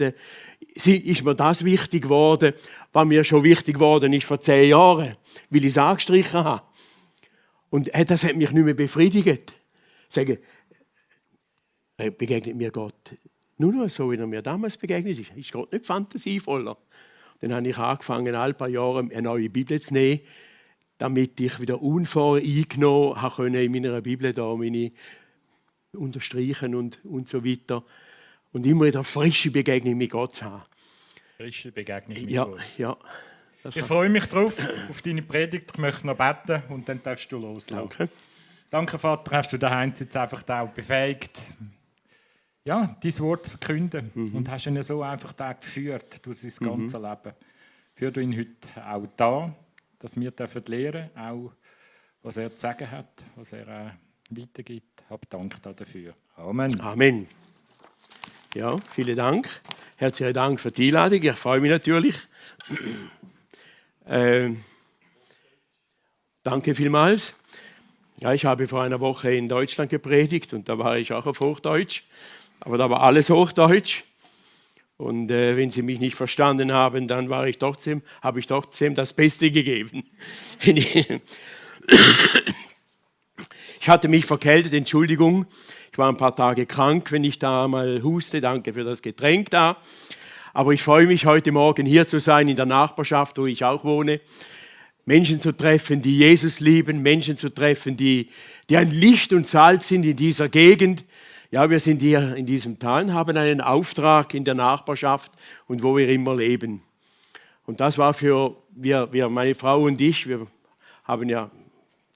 beten, ist mir das wichtig geworden, was mir schon wichtig geworden ist vor 10 Jahren, weil ich es angestrichen habe. Und das hat mich nicht mehr befriedigt. Sagen, begegnet mir Gott nur noch so, wie er mir damals begegnet ist. Ist Gott nicht fantasievoller? Dann habe ich angefangen, alle paar Jahre eine neue Bibel zu nehmen, damit ich wieder unvoreingenommen habe in meiner Bibel da meine unterstreichen und so weiter. Und immer wieder frische Begegnung mit Gott zu haben. Frische Begegnung mit Ja, Gott. ja. Ich freue mich drauf, auf deine Predigt. Ich möchte noch beten und dann darfst du loslaufen. Danke. Danke, Vater, hast du daheim jetzt einfach auch befähigt, ja, dein Wort zu verkünden. Und hast ihn so einfach da geführt durch sein ganzes Leben. Führ du ihn heute auch da, dass wir lernen dürfen, auch was er zu sagen hat, was er weitergibt. Hab Dank dafür. Amen. Amen. Ja, vielen Dank. Herzlichen Dank für die Einladung. Ich freue mich natürlich. Danke vielmals. Ja, ich habe vor einer Woche in Deutschland gepredigt und da war ich auch auf Hochdeutsch. Aber da war alles Hochdeutsch. Und wenn Sie mich nicht verstanden haben, dann habe ich trotzdem das Beste gegeben. Ich hatte mich verkältet, Entschuldigung. Ich war ein paar Tage krank, wenn ich da mal huste. Danke für das Getränk da. Aber ich freue mich, heute Morgen hier zu sein, in der Nachbarschaft, wo ich auch wohne. Menschen zu treffen, die Jesus lieben, Menschen zu treffen, die ein Licht und Salz sind in dieser Gegend. Ja, wir sind hier in diesem Tal und haben einen Auftrag in der Nachbarschaft und wo wir immer leben. Und das war für wir meine Frau und ich, wir haben ja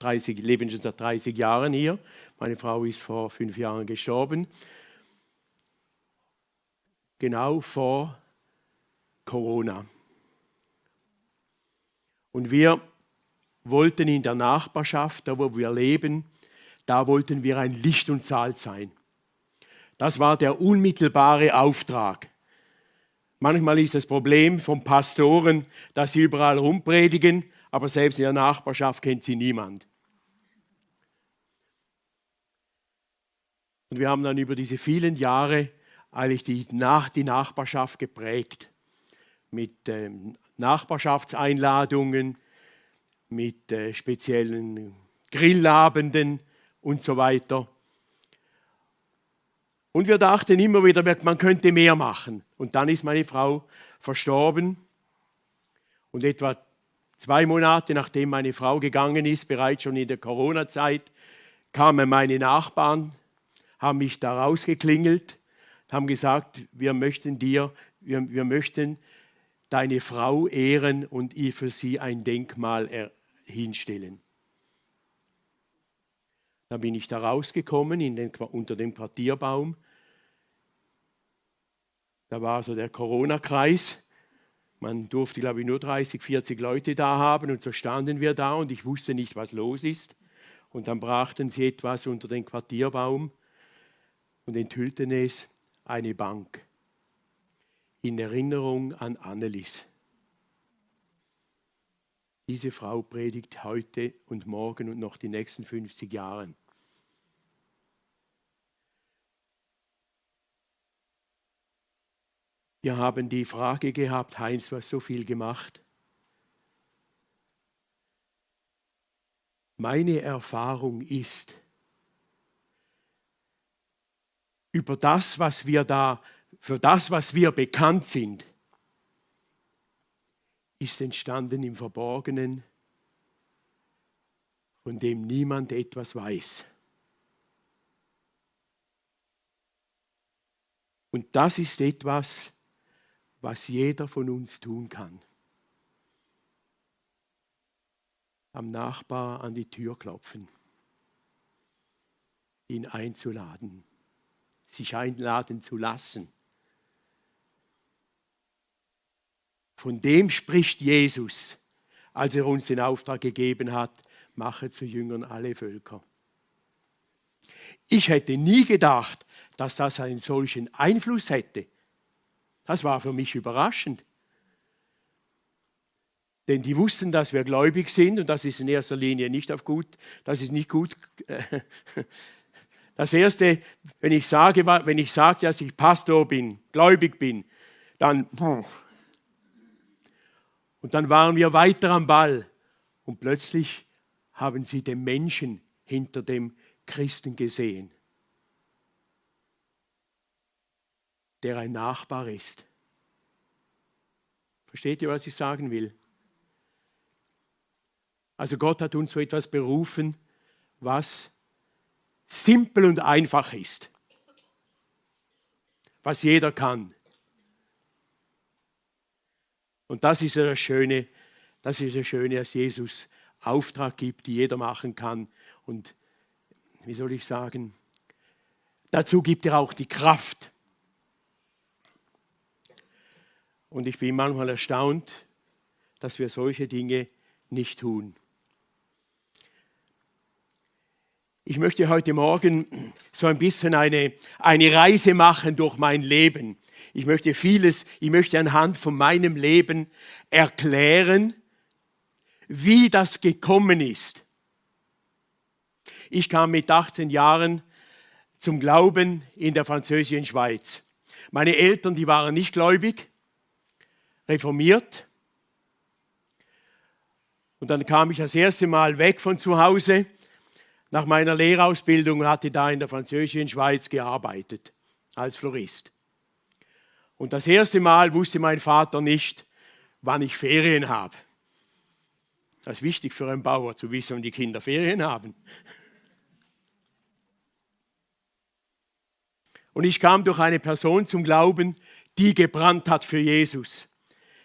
leben schon seit 30 Jahren hier. Meine Frau ist vor 5 Jahren gestorben. Genau vor Corona. Und wir wollten in der Nachbarschaft, da wo wir leben, da wollten wir ein Licht und Salz sein. Das war der unmittelbare Auftrag. Manchmal ist das Problem von Pastoren, dass sie überall rumpredigen, aber selbst in der Nachbarschaft kennt sie niemand. Und wir haben dann über diese vielen Jahre eigentlich die Nachbarschaft geprägt. Mit Nachbarschaftseinladungen, mit speziellen Grillabenden und so weiter. Und wir dachten immer wieder, man könnte mehr machen. Und dann ist meine Frau verstorben. Und etwa 2 Monate, nachdem meine Frau gegangen ist, bereits schon in der Corona-Zeit, kamen meine Nachbarn, haben mich da rausgeklingelt, haben gesagt, wir möchten deine Frau ehren und ihr für sie ein Denkmal hinstellen. Da bin ich da rausgekommen unter dem Quartierbaum. Da war so der Corona-Kreis. Man durfte, glaube ich, nur 30, 40 Leute da haben. Und so standen wir da und ich wusste nicht, was los ist. Und dann brachten sie etwas unter den Quartierbaum und enthüllten es, eine Bank. In Erinnerung an Annelis. Diese Frau predigt heute und morgen und noch die nächsten 50 Jahre. Wir haben die Frage gehabt, Heinz, du hast so viel gemacht. Meine Erfahrung ist, für das, was wir bekannt sind, ist entstanden im Verborgenen, von dem niemand etwas weiß. Und das ist etwas, was jeder von uns tun kann. Am Nachbar an die Tür klopfen, ihn einzuladen, sich einladen zu lassen. Von dem spricht Jesus, als er uns den Auftrag gegeben hat, mache zu Jüngern alle Völker. Ich hätte nie gedacht, dass das einen solchen Einfluss hätte. Das war für mich überraschend. Denn die wussten, dass wir gläubig sind und das ist in erster Linie nicht nicht gut. Das Erste, wenn ich sage, dass ich Pastor bin, gläubig bin, dann... Und dann waren wir weiter am Ball und plötzlich haben sie den Menschen hinter dem Christen gesehen, der ein Nachbar ist. Versteht ihr, was ich sagen will? Also Gott hat uns zu etwas berufen, was simpel und einfach ist, was jeder kann. Und das ist ja das Schöne, dass Jesus Auftrag gibt, die jeder machen kann. Und wie soll ich sagen, dazu gibt er auch die Kraft. Und ich bin manchmal erstaunt, dass wir solche Dinge nicht tun. Ich möchte heute Morgen so ein bisschen eine Reise machen durch mein Leben. Ich möchte anhand von meinem Leben erklären, wie das gekommen ist. Ich kam mit 18 Jahren zum Glauben in der französischen Schweiz. Meine Eltern, die waren nicht gläubig, reformiert. Und dann kam ich das erste Mal weg von zu Hause nach meiner Lehrausbildung und hatte da in der französischen Schweiz gearbeitet als Florist. Und das erste Mal wusste mein Vater nicht, wann ich Ferien habe. Das ist wichtig für einen Bauer, zu wissen, wann die Kinder Ferien haben. Und ich kam durch eine Person zum Glauben, die gebrannt hat für Jesus.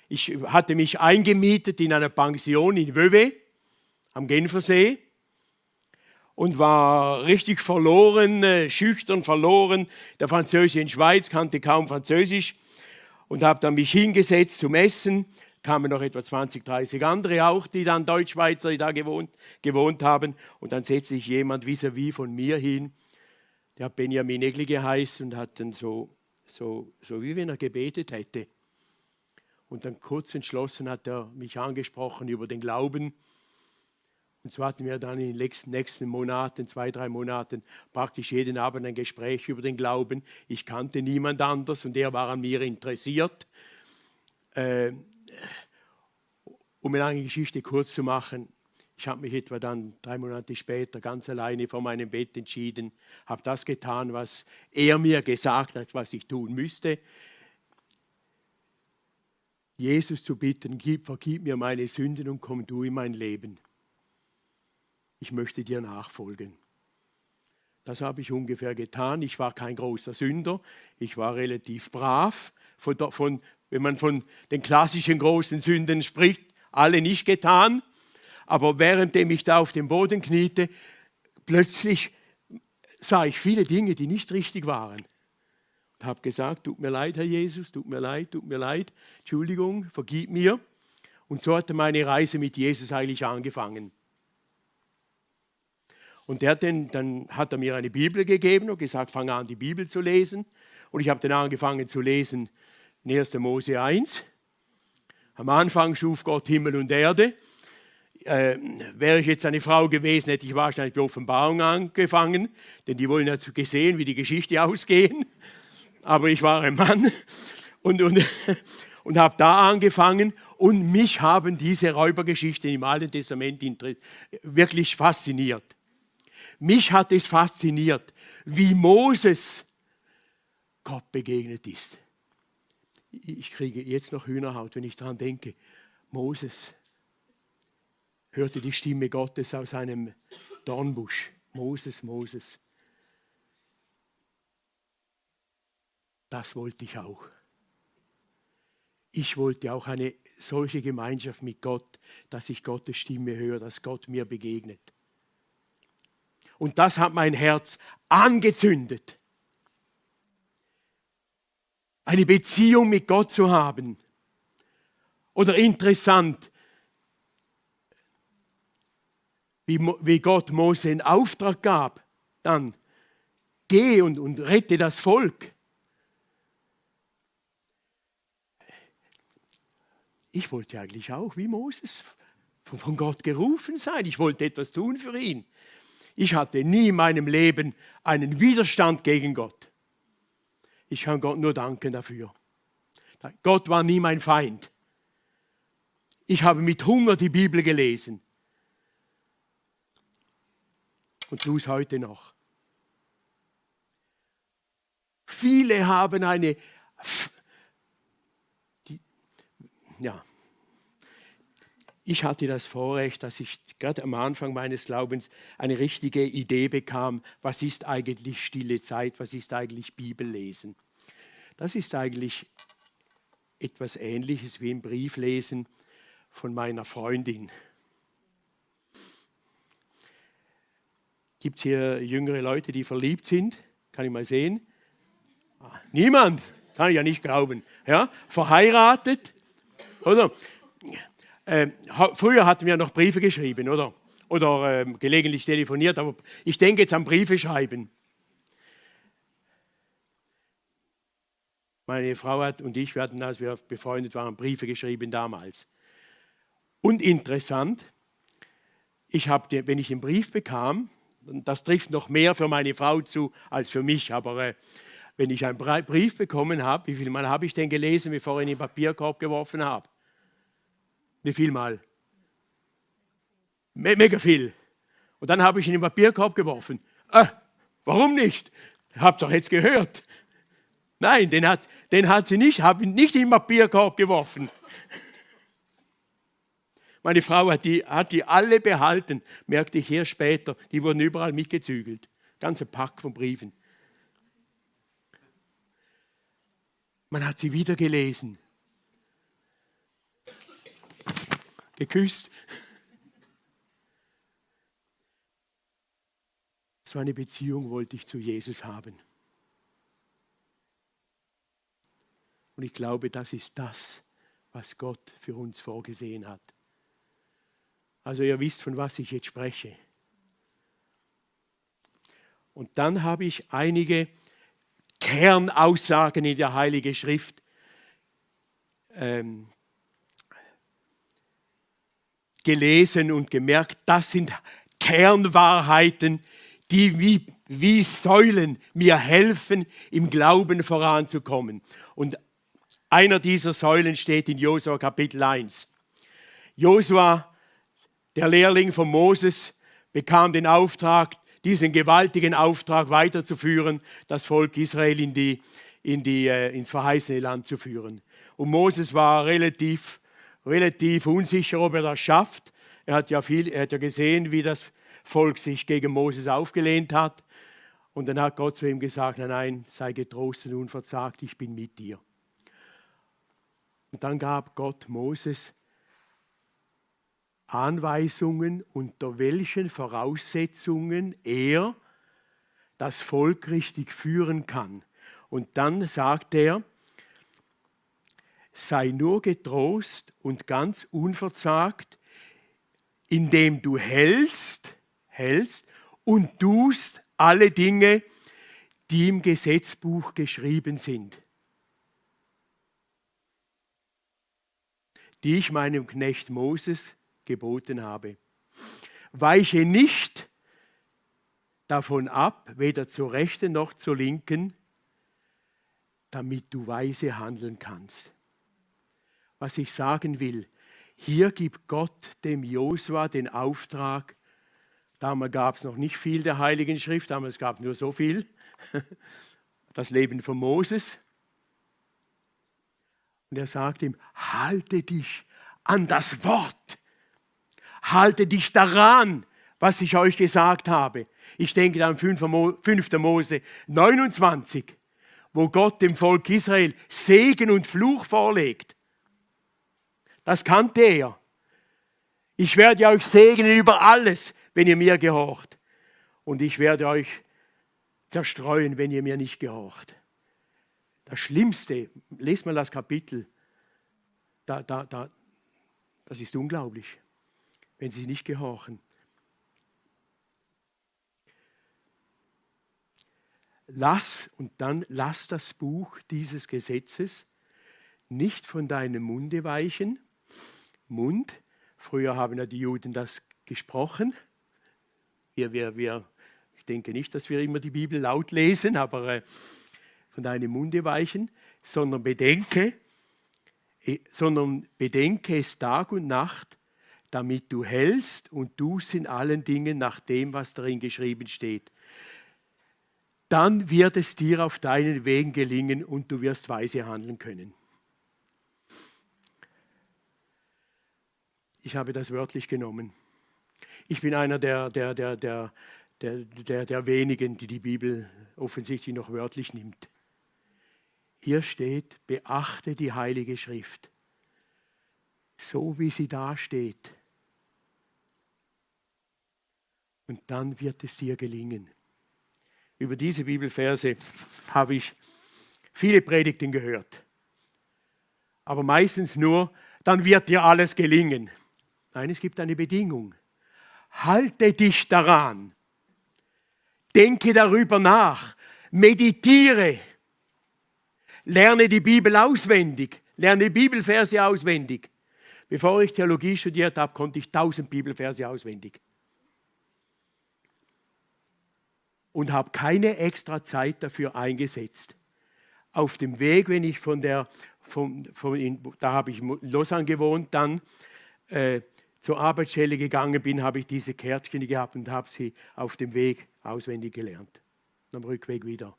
Ich hatte mich eingemietet in einer Pension in Vevey am Genfersee und war richtig verloren, schüchtern verloren. Der französischen Schweiz, kannte kaum Französisch und habe dann mich hingesetzt zum Essen. Kamen noch etwa 20, 30 andere auch, die dann Deutschschweizer, die da gewohnt haben. Und dann setzte sich jemand vis-à-vis von mir hin, der hat Benjamin Egli geheißen und hat dann so wie wenn er gebetet hätte. Und dann kurz entschlossen hat er mich angesprochen über den Glauben. Und so hatten wir dann in den nächsten Monaten, 2, 3 Monaten, praktisch jeden Abend ein Gespräch über den Glauben. Ich kannte niemand anders und er war an mir interessiert. Um eine lange Geschichte kurz zu machen, ich habe mich etwa dann 3 Monate später ganz alleine vor meinem Bett entschieden, habe das getan, was er mir gesagt hat, was ich tun müsste. Jesus zu bitten, vergib mir meine Sünden und komm du in mein Leben. Ich möchte dir nachfolgen. Das habe ich ungefähr getan. Ich war kein großer Sünder, ich war relativ brav. Wenn man von den klassischen großen Sünden spricht, alle nicht getan. Aber währenddem ich da auf dem Boden kniete, plötzlich sah ich viele Dinge, die nicht richtig waren. Und habe gesagt, tut mir leid, Herr Jesus, tut mir leid, Entschuldigung, vergib mir. Und so hatte meine Reise mit Jesus eigentlich angefangen. Und dann hat er mir eine Bibel gegeben und gesagt, fang an, die Bibel zu lesen. Und ich habe dann angefangen zu lesen, in 1. Mose 1. Am Anfang schuf Gott Himmel und Erde. Wäre ich jetzt eine Frau gewesen, hätte ich wahrscheinlich die Offenbarung angefangen, denn die wollen ja gesehen, wie die Geschichte ausgehen. Aber ich war ein Mann und habe da angefangen und mich haben diese Räubergeschichten im Alten Testament wirklich fasziniert. Mich hat es fasziniert, wie Moses Gott begegnet ist. Ich kriege jetzt noch Hühnerhaut, wenn ich daran denke. Moses hörte die Stimme Gottes aus einem Dornbusch. Moses, Moses. Das wollte ich auch. Ich wollte auch eine solche Gemeinschaft mit Gott, dass ich Gottes Stimme höre, dass Gott mir begegnet. Und das hat mein Herz angezündet. Eine Beziehung mit Gott zu haben. Oder interessant, wie Gott Mose in Auftrag gab, dann geh und rette das Volk. Ich wollte eigentlich auch wie Moses von Gott gerufen sein. Ich wollte etwas tun für ihn. Ich hatte nie in meinem Leben einen Widerstand gegen Gott. Ich kann Gott nur danken dafür. Gott war nie mein Feind. Ich habe mit Hunger die Bibel gelesen. Und tue es heute noch. Viele haben ich hatte das Vorrecht, dass ich gerade am Anfang meines Glaubens eine richtige Idee bekam, was ist eigentlich stille Zeit, was ist eigentlich Bibellesen. Das ist eigentlich etwas Ähnliches wie ein Brieflesen von meiner Freundin. Gibt es hier jüngere Leute, die verliebt sind? Kann ich mal sehen? Niemand, kann ich ja nicht glauben. Ja? Verheiratet, oder? Früher hatten wir noch Briefe geschrieben, oder? Oder gelegentlich telefoniert, aber ich denke jetzt an Briefe schreiben. Meine Frau und ich, wir hatten, als wir befreundet waren, Briefe geschrieben damals. Und interessant, wenn ich einen Brief bekam, und das trifft noch mehr für meine Frau zu als für mich, aber wenn ich einen Brief bekommen habe, wie viel Mal habe ich denn gelesen, bevor ich ihn in den Papierkorb geworfen habe? Wie viel Mal? Mega viel. Und dann habe ich ihn in den Papierkorb geworfen. Warum nicht? Habt ihr doch jetzt gehört. Nein, den hat sie nicht, habe ihn nicht in den Papierkorb geworfen. Meine Frau hat die alle behalten, merkte ich erst später. Die wurden überall mitgezügelt. Ganze Pack von Briefen. Man hat sie wieder gelesen. Geküsst. So eine Beziehung wollte ich zu Jesus haben. Und ich glaube, das ist das, was Gott für uns vorgesehen hat. Also ihr wisst, von was ich jetzt spreche. Und dann habe ich einige Kernaussagen in der Heiligen Schrift gelesen und gemerkt, das sind Kernwahrheiten, die wie Säulen mir helfen, im Glauben voranzukommen. Und einer dieser Säulen steht in Josua Kapitel 1. Josua, der Lehrling von Moses, bekam den Auftrag, diesen gewaltigen Auftrag weiterzuführen, das Volk Israel ins verheißene Land zu führen. Und Moses war relativ unsicher, ob er das schafft. Er hat ja gesehen, wie das Volk sich gegen Moses aufgelehnt hat. Und dann hat Gott zu ihm gesagt, nein, sei getrost und unverzagt, ich bin mit dir. Und dann gab Gott Moses Anweisungen, unter welchen Voraussetzungen er das Volk richtig führen kann. Und dann sagt er, sei nur getrost und ganz unverzagt, indem du hältst und tust alle Dinge, die im Gesetzbuch geschrieben sind, die ich meinem Knecht Moses geboten habe. Weiche nicht davon ab, weder zur rechten noch zur linken, damit du weise handeln kannst. Was ich sagen will, hier gibt Gott dem Josua den Auftrag, damals gab es noch nicht viel der Heiligen Schrift, damals gab es nur so viel, das Leben von Moses. Und er sagt ihm, halte dich an das Wort, halte dich daran, was ich euch gesagt habe. Ich denke an 5. Mose 29, wo Gott dem Volk Israel Segen und Fluch vorlegt. Das kannte er. Ich werde euch segnen über alles, wenn ihr mir gehorcht. Und ich werde euch zerstreuen, wenn ihr mir nicht gehorcht. Das Schlimmste, lest mal das Kapitel, das ist unglaublich, wenn sie nicht gehorchen. Lass das Buch dieses Gesetzes nicht von deinem Munde weichen. Mund, früher haben ja die Juden das gesprochen. Ich denke nicht, dass wir immer die Bibel laut lesen, aber von deinem Munde weichen, sondern bedenke, sondern bedenke es Tag und Nacht, damit du hältst und tust in allen Dingen nach dem, was darin geschrieben steht. Dann wird es dir auf deinen Wegen gelingen und du wirst weise handeln können. Ich habe das wörtlich genommen. Ich bin einer der wenigen, die die Bibel offensichtlich noch wörtlich nimmt. Hier steht, beachte die Heilige Schrift, so wie sie da steht. Und dann wird es dir gelingen. Über diese Bibelverse habe ich viele Predigten gehört. Aber meistens nur, dann wird dir alles gelingen. Nein, es gibt eine Bedingung. Halte dich daran. Denke darüber nach. Meditiere. Lerne die Bibel auswendig. Lerne die Bibelverse auswendig. Bevor ich Theologie studiert habe, konnte ich 1000 Bibelverse auswendig. Und habe keine extra Zeit dafür eingesetzt. Auf dem Weg, wenn ich da habe ich in Lausanne gewohnt, dann zur Arbeitsstelle gegangen bin, habe ich diese Kärtchen gehabt und habe sie auf dem Weg auswendig gelernt. Am Rückweg wieder.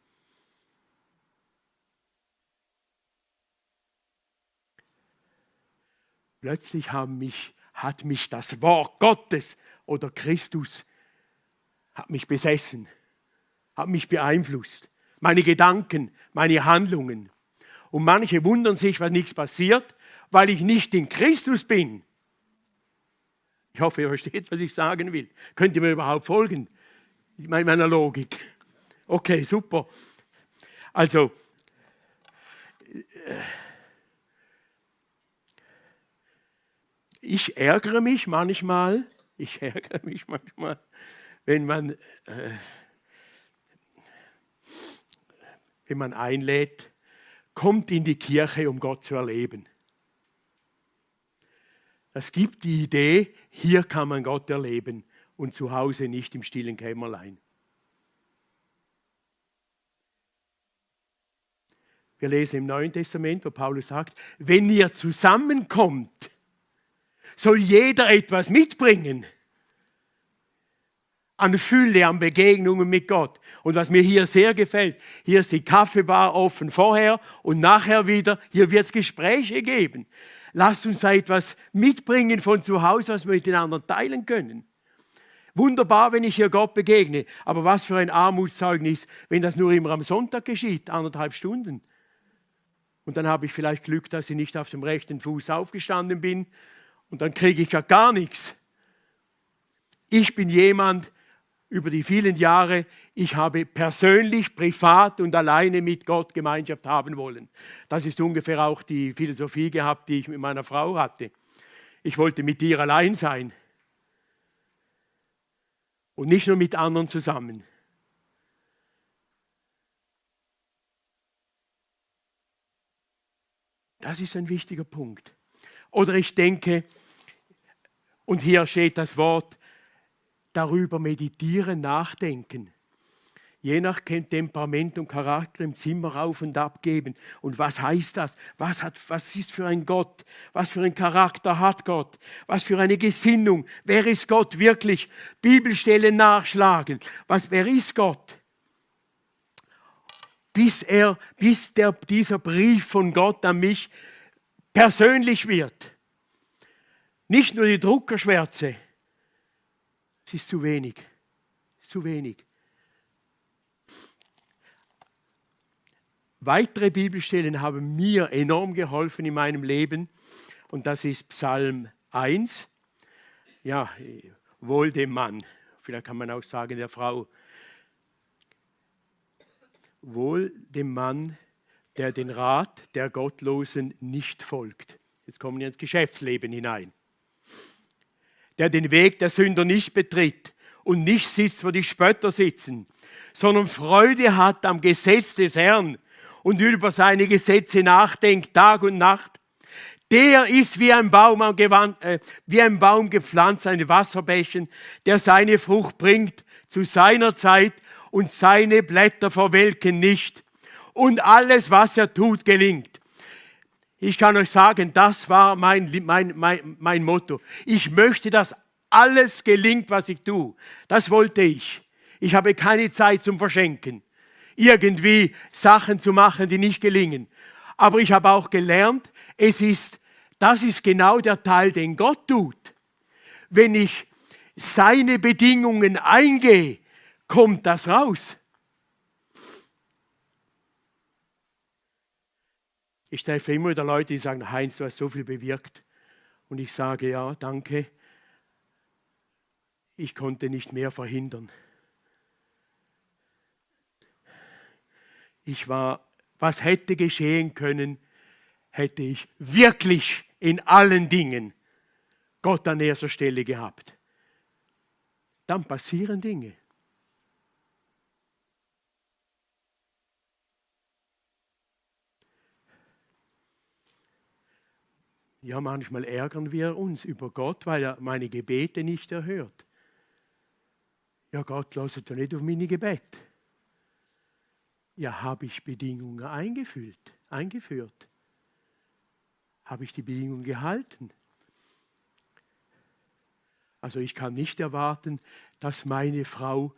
Plötzlich hat mich das Wort Gottes oder Christus hat mich besessen. Hat mich beeinflusst. Meine Gedanken, meine Handlungen. Und manche wundern sich, was nichts passiert, weil ich nicht in Christus bin. Ich hoffe, ihr versteht, was ich sagen will. Könnt ihr mir überhaupt folgen? Meiner Logik. Okay, super. Also, ich ärgere mich manchmal, wenn man einlädt, kommt in die Kirche, um Gott zu erleben. Es gibt die Idee, hier kann man Gott erleben und zu Hause nicht im stillen Kämmerlein. Wir lesen im Neuen Testament, wo Paulus sagt, wenn ihr zusammenkommt, soll jeder etwas mitbringen. An Fülle, an Begegnungen mit Gott. Und was mir hier sehr gefällt, hier ist die Kaffeebar offen vorher und nachher wieder, hier wird es Gespräche geben. Lasst uns da etwas mitbringen von zu Hause, was wir mit den anderen teilen können. Wunderbar, wenn ich hier Gott begegne, aber was für ein Armutszeugnis, wenn das nur immer am Sonntag geschieht, 1,5 Stunden. Und dann habe ich vielleicht Glück, dass ich nicht auf dem rechten Fuß aufgestanden bin und dann kriege ich ja gar nichts. Ich bin jemand, über die vielen Jahre, ich habe persönlich, privat und alleine mit Gott Gemeinschaft haben wollen. Das ist ungefähr auch die Philosophie gehabt, die ich mit meiner Frau hatte. Ich wollte mit ihr allein sein. Und nicht nur mit anderen zusammen. Das ist ein wichtiger Punkt. Oder ich denke, und hier steht das Wort, darüber meditieren, nachdenken. Je nach Temperament und Charakter im Zimmer auf und ab geben. Und was heißt das? Was ist für ein Gott? Was für ein Charakter hat Gott? Was für eine Gesinnung? Wer ist Gott wirklich? Bibelstellen nachschlagen. Wer ist Gott? Bis dieser Brief von Gott an mich persönlich wird. Nicht nur die Druckerschwärze. Es ist zu wenig. Zu wenig. Weitere Bibelstellen haben mir enorm geholfen in meinem Leben. Und das ist Psalm 1. Ja, wohl dem Mann. Vielleicht kann man auch sagen der Frau. Wohl dem Mann, der den Rat der Gottlosen nicht folgt. Jetzt kommen wir ins Geschäftsleben hinein. Der den Weg der Sünder nicht betritt und nicht sitzt, wo die Spötter sitzen, sondern Freude hat am Gesetz des Herrn und über seine Gesetze nachdenkt Tag und Nacht, der ist wie ein Baum gepflanzt an den Wasserbächen, der seine Frucht bringt zu seiner Zeit und seine Blätter verwelken nicht. Und alles, was er tut, gelingt. Ich kann euch sagen, das war mein Motto. Ich möchte, dass alles gelingt, was ich tue. Das wollte ich. Ich habe keine Zeit zum Verschenken. Irgendwie Sachen zu machen, die nicht gelingen. Aber ich habe auch gelernt, das ist genau der Teil, den Gott tut. Wenn ich seine Bedingungen eingehe, kommt das raus. Ich treffe immer wieder Leute, die sagen, Heinz, du hast so viel bewirkt. Und ich sage, ja, danke. Ich konnte nicht mehr verhindern. Was hätte geschehen können, hätte ich wirklich in allen Dingen Gott an erster Stelle gehabt. Dann passieren Dinge. Ja, manchmal ärgern wir uns über Gott, weil er meine Gebete nicht erhört. Ja, Gott, lass doch nicht auf meine Gebete. Ja, habe ich Bedingungen eingeführt? Habe ich die Bedingungen gehalten? Also ich kann nicht erwarten, dass meine Frau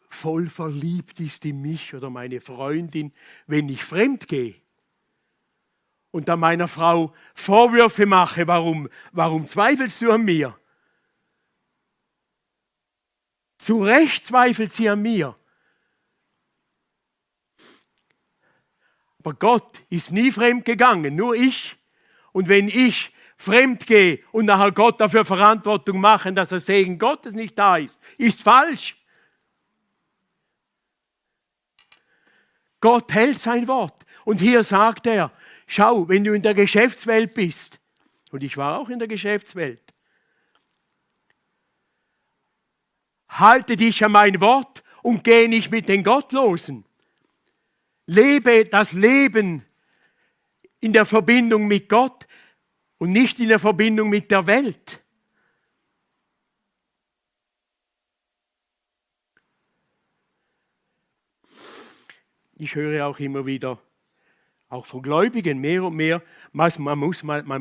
voll verliebt ist in mich oder meine Freundin, wenn ich fremd gehe. Und dann meiner Frau Vorwürfe mache, warum zweifelst du an mir? Zu Recht zweifelt sie an mir. Aber Gott ist nie fremd gegangen, nur ich. Und wenn ich fremd gehe und nachher Gott dafür Verantwortung machen, dass der Segen Gottes nicht da ist falsch. Gott hält sein Wort. Und hier sagt er, schau, wenn du in der Geschäftswelt bist, und ich war auch in der Geschäftswelt, halte dich an mein Wort und geh nicht mit den Gottlosen. Lebe das Leben in der Verbindung mit Gott und nicht in der Verbindung mit der Welt. Ich höre auch immer wieder, auch von Gläubigen mehr und mehr, man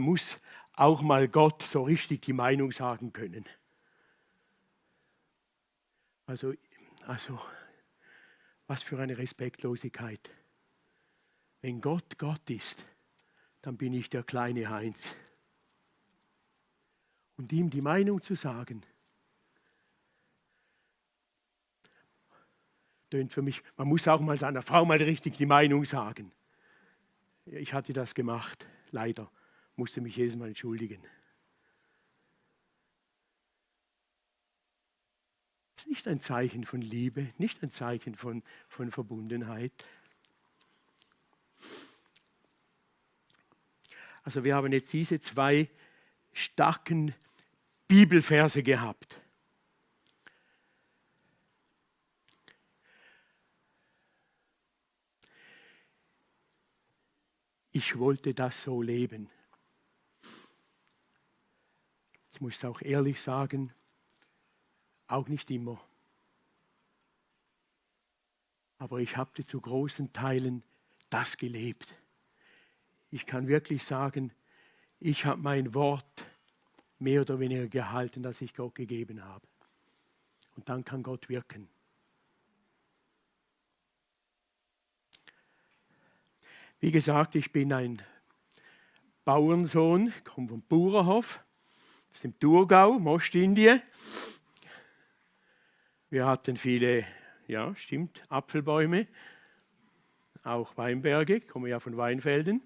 muss auch mal Gott so richtig die Meinung sagen können. Also was für eine Respektlosigkeit. Wenn Gott Gott ist, dann bin ich der kleine Heinz. Und ihm die Meinung zu sagen, tönt für mich, man muss auch mal seiner Frau mal richtig die Meinung sagen. Ich hatte das gemacht, leider, musste mich jedes Mal entschuldigen. Das ist nicht ein Zeichen von Liebe, nicht ein Zeichen von Verbundenheit. Also wir haben jetzt diese zwei starken Bibelverse gehabt. Ich wollte das so leben. Ich muss auch ehrlich sagen, auch nicht immer. Aber ich habe zu großen Teilen das gelebt. Ich kann wirklich sagen, ich habe mein Wort mehr oder weniger gehalten, das ich Gott gegeben habe. Und dann kann Gott wirken. Wie gesagt, ich bin ein Bauernsohn, komme vom Bauernhof, aus dem Thurgau, Ostindien. Wir hatten viele, ja stimmt, Apfelbäume, auch Weinberge, ich komme ja von Weinfelden.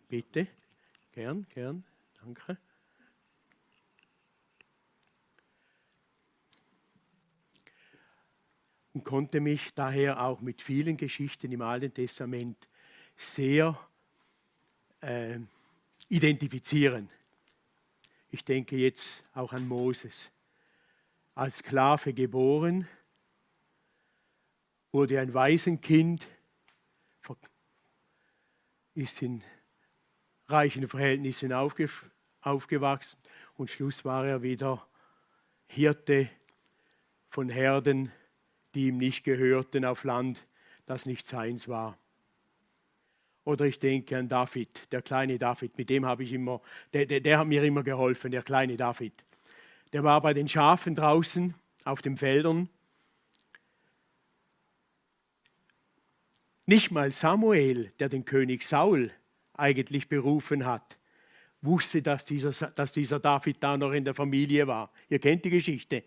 Bitte, gern, danke. Und konnte mich daher auch mit vielen Geschichten im Alten Testament sehr identifizieren. Ich denke jetzt auch an Moses. Als Sklave geboren, wurde ein Waisenkind, ist in reichen Verhältnissen aufgewachsen und Schluss war er wieder Hirte von Herden, die ihm nicht gehörten auf Land, das nicht seins war. Oder ich denke an David, der kleine David, mit dem habe ich immer, der hat mir immer geholfen, der kleine David. Der war bei den Schafen draußen auf den Feldern. Nicht mal Samuel, der den König Saul eigentlich berufen hat, wusste, dass dieser David da noch in der Familie war. Ihr kennt die Geschichte.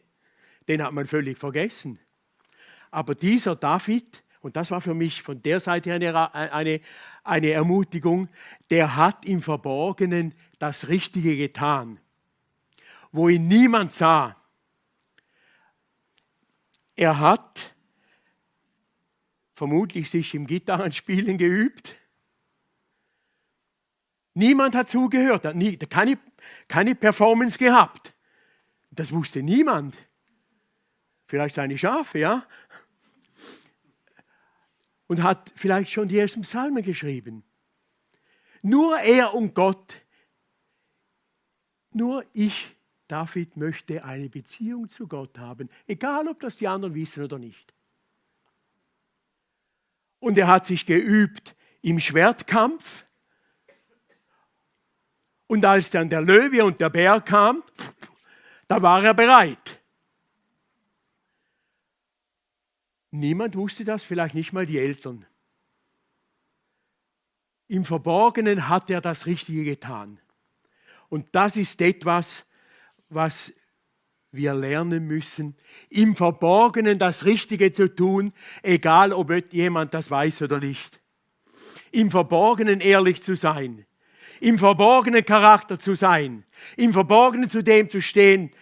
Den hat man völlig vergessen. Aber dieser David, und das war für mich von der Seite eine Ermutigung, der hat im Verborgenen das Richtige getan, wo ihn niemand sah. Er hat vermutlich sich im Gitarrenspielen geübt. Niemand hat zugehört, hat keine Performance gehabt. Das wusste niemand. Vielleicht seine Schafe, ja? Und hat vielleicht schon die ersten Psalmen geschrieben. Nur er und Gott, nur ich, David, möchte eine Beziehung zu Gott haben, egal ob das die anderen wissen oder nicht. Und er hat sich geübt im Schwertkampf. Und als dann der Löwe und der Bär kam, da war er bereit. Niemand wusste das, vielleicht nicht mal die Eltern. Im Verborgenen hat er das Richtige getan. Und das ist etwas, was wir lernen müssen, im Verborgenen das Richtige zu tun, egal ob jemand das weiß oder nicht. Im Verborgenen ehrlich zu sein, im Verborgenen Charakter zu sein, im Verborgenen zu dem zu stehen,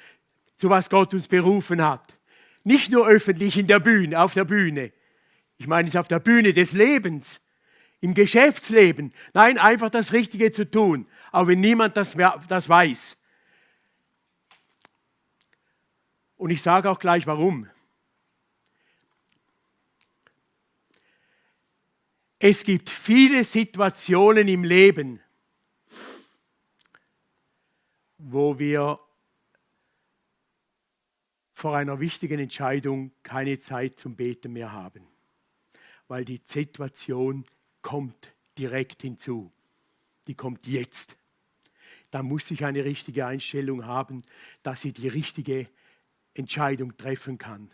zu was Gott uns berufen hat. Nicht nur öffentlich in der Bühne, auf der Bühne. Ich meine es auf der Bühne des Lebens, im Geschäftsleben. Nein, einfach das Richtige zu tun, auch wenn niemand das weiß. Und ich sage auch gleich, warum. Es gibt viele Situationen im Leben, wo wir vor einer wichtigen Entscheidung keine Zeit zum Beten mehr haben, weil die Situation kommt direkt hinzu. Die kommt jetzt. Da muss ich eine richtige Einstellung haben, dass ich die richtige Entscheidung treffen kann.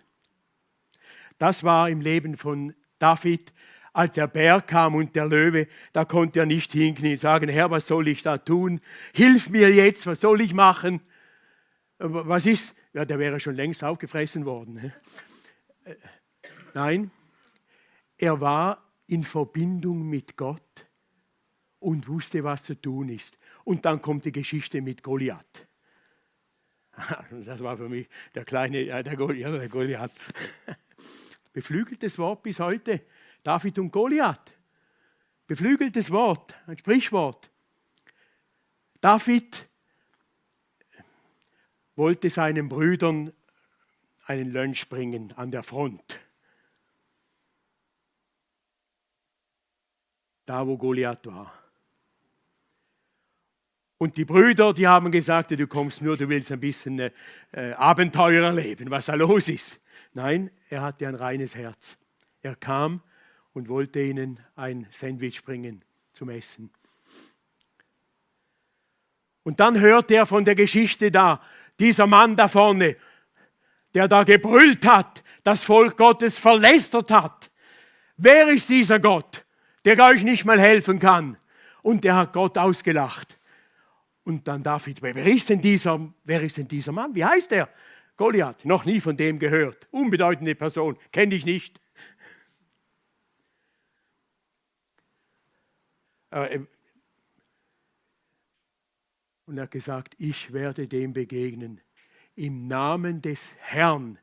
Das war im Leben von David, als der Bär kam und der Löwe, da konnte er nicht hinknien und sagen, Herr, was soll ich da tun? Hilf mir jetzt, was soll ich machen? Was ist? Ja, der wäre schon längst aufgefressen worden. Nein, er war in Verbindung mit Gott und wusste, was zu tun ist. Und dann kommt die Geschichte mit Goliath. Das war für mich der Goliath. Beflügeltes Wort bis heute. David und Goliath. Beflügeltes Wort, ein Sprichwort. David wollte seinen Brüdern einen Lunch bringen an der Front. Da, wo Goliath war. Und die Brüder, die haben gesagt, du kommst nur, du willst ein bisschen Abenteuer erleben, was da los ist. Nein, er hatte ein reines Herz. Er kam und wollte ihnen ein Sandwich bringen zum Essen. Und dann hört er von der Geschichte da, dieser Mann da vorne, der da gebrüllt hat, das Volk Gottes verlästert hat. Wer ist dieser Gott, der euch nicht mal helfen kann? Und der hat Gott ausgelacht. Und dann David, wer ist denn dieser Mann? Wie heißt er? Goliath, noch nie von dem gehört. Unbedeutende Person, kenne ich nicht. Und er hat gesagt, ich werde dem begegnen, im Namen des Herrn,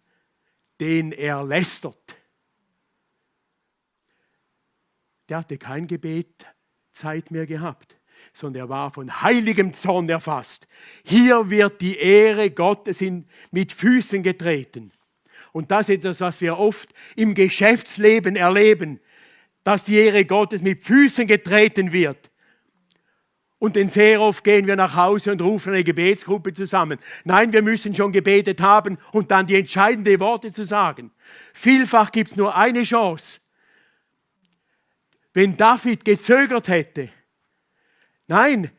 den er lästert. Der hatte kein Gebetszeit mehr gehabt, sondern er war von heiligem Zorn erfasst. Hier wird die Ehre Gottes mit Füßen getreten. Und das ist etwas, was wir oft im Geschäftsleben erleben, dass die Ehre Gottes mit Füßen getreten wird. Und denn sehr oft gehen wir nach Hause und rufen eine Gebetsgruppe zusammen. Nein, wir müssen schon gebetet haben und dann die entscheidenden Worte zu sagen. Vielfach gibt es nur eine Chance. wenn David gezögert hätte. Nein,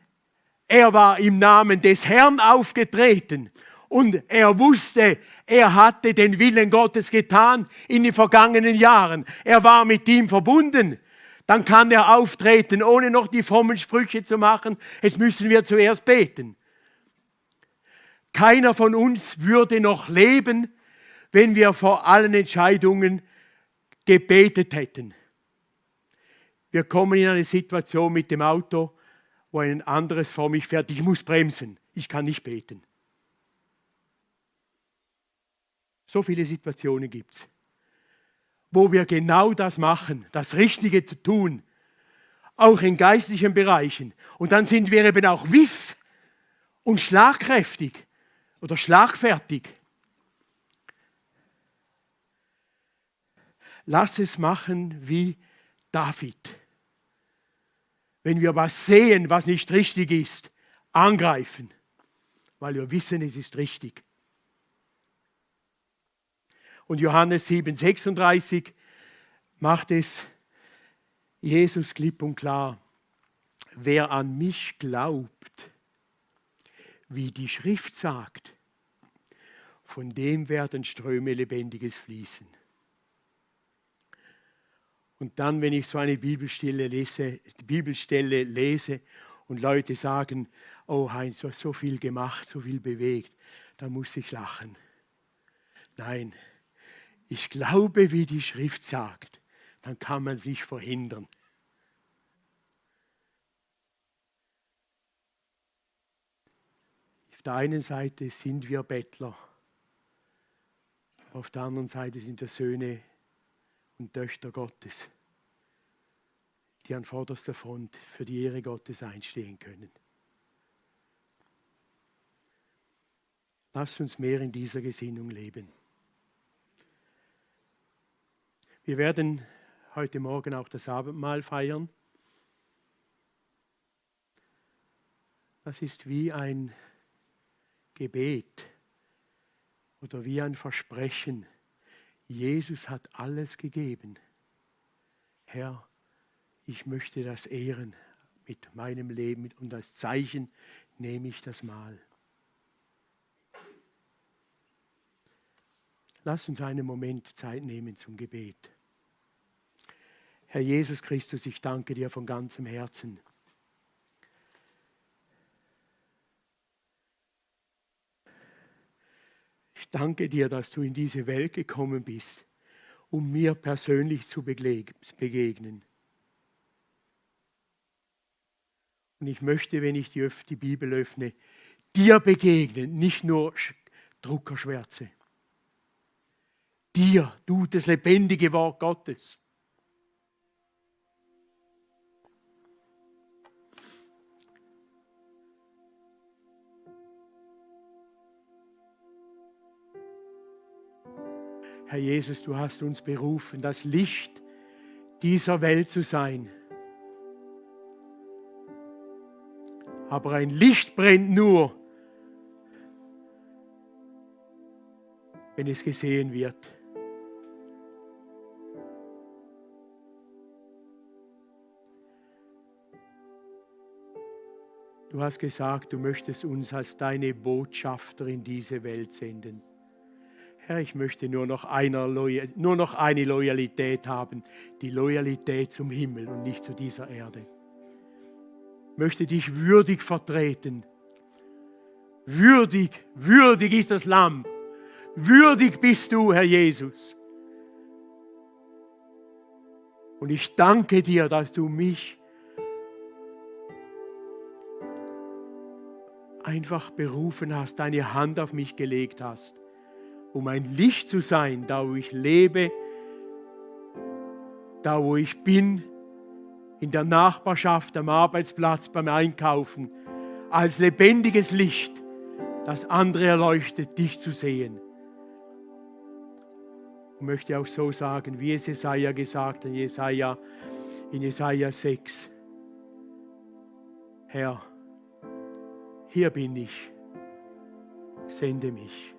er war im Namen des Herrn aufgetreten und er wusste, er hatte den Willen Gottes getan in den vergangenen Jahren. Er war mit ihm verbunden. Dann kann er auftreten, ohne noch die frommen Sprüche zu machen. Jetzt müssen wir zuerst beten. Keiner von uns würde noch leben, wenn wir vor allen Entscheidungen gebetet hätten. Wir kommen in eine Situation mit dem Auto, wo ein anderes vor mich fährt. Ich muss bremsen. Ich kann nicht beten. So viele Situationen gibt es, wo wir genau das machen, das Richtige zu tun, auch in geistlichen Bereichen. Und dann sind wir eben auch wiff und schlagkräftig oder schlagfertig. Lass es machen wie David. Wenn wir was sehen, was nicht richtig ist, angreifen, weil wir wissen, es ist richtig. Und Johannes 7,36 macht es Jesus klipp und klar. Wer an mich glaubt, wie die Schrift sagt, von dem werden Ströme Lebendiges fließen. Und dann, wenn ich so eine Bibelstelle lese und Leute sagen, oh Heinz, du hast so viel gemacht, so viel bewegt, dann muss ich lachen. Nein, ich glaube, wie die Schrift sagt, dann kann man sich verhindern. Auf der einen Seite sind wir Bettler, auf der anderen Seite sind wir Söhne und Töchter Gottes, die an vorderster Front für die Ehre Gottes einstehen können. Lasst uns mehr in dieser Gesinnung leben. Wir werden heute Morgen auch das Abendmahl feiern. Das ist wie ein Gebet oder wie ein Versprechen. Jesus hat alles gegeben. Herr, ich möchte das ehren mit meinem Leben und als Zeichen nehme ich das Mahl. Lass uns einen Moment Zeit nehmen zum Gebet. Herr Jesus Christus, ich danke dir von ganzem Herzen. Ich danke dir, dass du in diese Welt gekommen bist, um mir persönlich zu begegnen. Und ich möchte, wenn ich die Bibel öffne, dir begegnen, nicht nur Druckerschwärze. Dir, du, das lebendige Wort Gottes. Herr Jesus, du hast uns berufen, das Licht dieser Welt zu sein. Aber ein Licht brennt nur, wenn es gesehen wird. Du hast gesagt, du möchtest uns als deine Botschafter in diese Welt senden. Herr, ich möchte nur noch eine Loyalität haben, die Loyalität zum Himmel und nicht zu dieser Erde. Ich möchte dich würdig vertreten. Würdig ist das Lamm. Würdig bist du, Herr Jesus. Und ich danke dir, dass du mich einfach berufen hast, deine Hand auf mich gelegt hast, um ein Licht zu sein, da wo ich lebe, da wo ich bin, in der Nachbarschaft, am Arbeitsplatz, beim Einkaufen, als lebendiges Licht, das andere erleuchtet, dich zu sehen. Ich möchte auch so sagen, wie es Jesaja gesagt hat, in Jesaja 6. Herr, hier bin ich, sende mich.